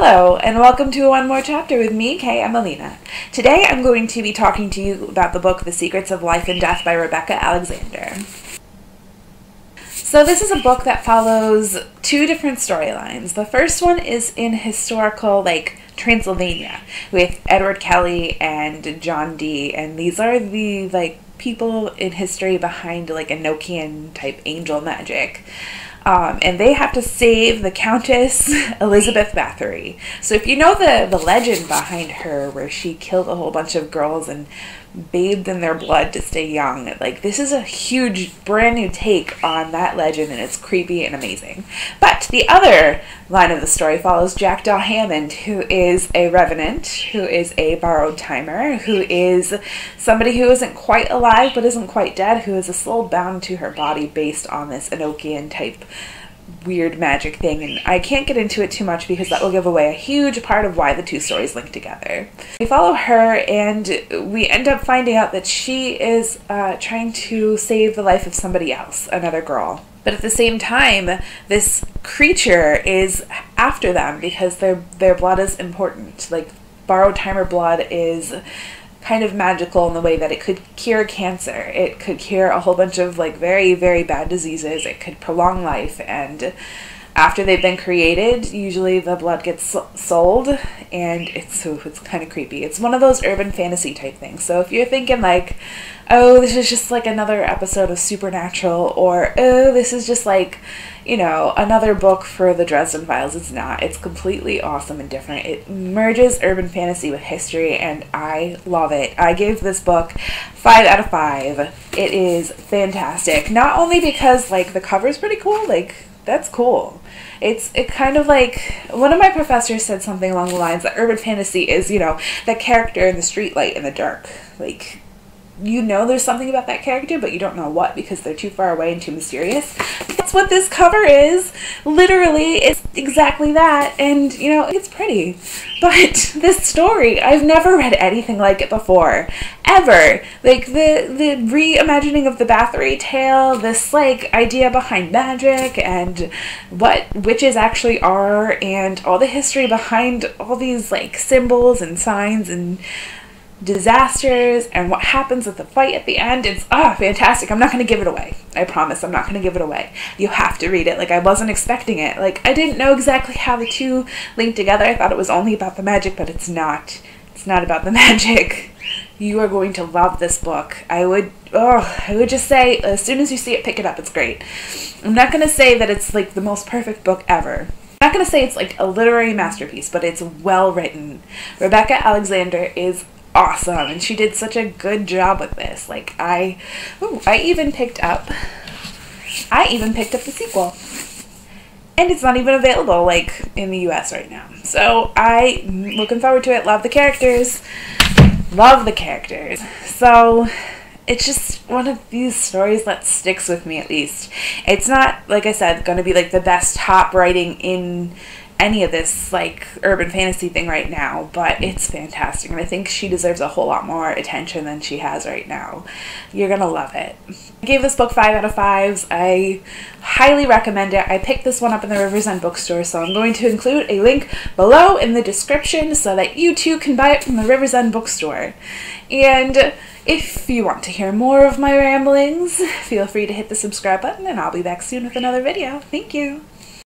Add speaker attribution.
Speaker 1: Hello, and welcome to one more chapter with me, Kay. I'm Alleena. Today I'm going to be talking to you about the book The Secrets of Life and Death by Rebecca Alexander. So this is a book that follows two different storylines. The first one is in historical, Transylvania, with Edward Kelly and John Dee, and these are the, people in history behind, Enochian type angel magic. And they have to save the Countess Elizabeth Bathory. So if you know the legend behind her, where she killed a whole bunch of girls and bathed in their blood to stay young, this is a huge brand new take on that legend, and it's creepy and amazing. But the other line of the story follows Jack Daw Hammond, who is a revenant, who is a borrowed timer, who is somebody who isn't quite alive but isn't quite dead, who is a soul bound to her body based on this Enochian type weird magic thing, and I can't get into it too much because that will give away a huge part of why the two stories link together. We follow her, and we end up finding out that she is trying to save the life of somebody else, another girl. But at the same time, this creature is after them because their blood is important. Borrowed timer blood is kind of magical in the way that it could cure cancer. It could cure a whole bunch of very, very bad diseases. It could prolong life, and after they've been created, usually the blood gets sold, and it's kind of creepy. It's one of those urban fantasy type things. So if you're thinking oh, this is just another episode of Supernatural, or oh, this is just another book for the Dresden Files, it's not. It's completely awesome and different. It merges urban fantasy with history, and I love it. I gave this book 5 out of 5. It is fantastic. Not only because the cover's pretty cool, that's cool. It kind of one of my professors said something along the lines that urban fantasy is, that character in the streetlight in the dark. There's something about that character, but you don't know what because they're too far away and too mysterious. That's what this cover is. Literally, it's exactly that, and, it's pretty. But this story, I've never read anything like it before. Ever. The reimagining of the Bathory tale, this, idea behind magic, and what witches actually are, and all the history behind all these, symbols and signs and disasters, and what happens at the fight at the end. It's fantastic. I'm not going to give it away. I promise I'm not going to give it away. You have to read it. I wasn't expecting it. I didn't know exactly how the two linked together. I thought it was only about the magic, but it's not. It's not about the magic. You are going to love this book. I would just say, as soon as you see it, pick it up. It's great. I'm not going to say that it's the most perfect book ever. I'm not going to say it's a literary masterpiece, but it's well written. Rebecca Alexander is awesome, and she did such a good job with this. I even picked up the sequel, and it's not even available in the US right now, so I'm looking forward to it. Love the characters, so it's just one of these stories that sticks with me. At least it's not, like I said, going to be the best top writing in any of this urban fantasy thing right now, but it's fantastic, and I think she deserves a whole lot more attention than she has right now. You're gonna love it. I gave this book 5 out of 5s. I highly recommend it. I picked this one up in the Rivers End bookstore, so I'm going to include a link below in the description so that you too can buy it from the Rivers End bookstore. And if you want to hear more of my ramblings, feel free to hit the subscribe button, and I'll be back soon with another video. Thank you.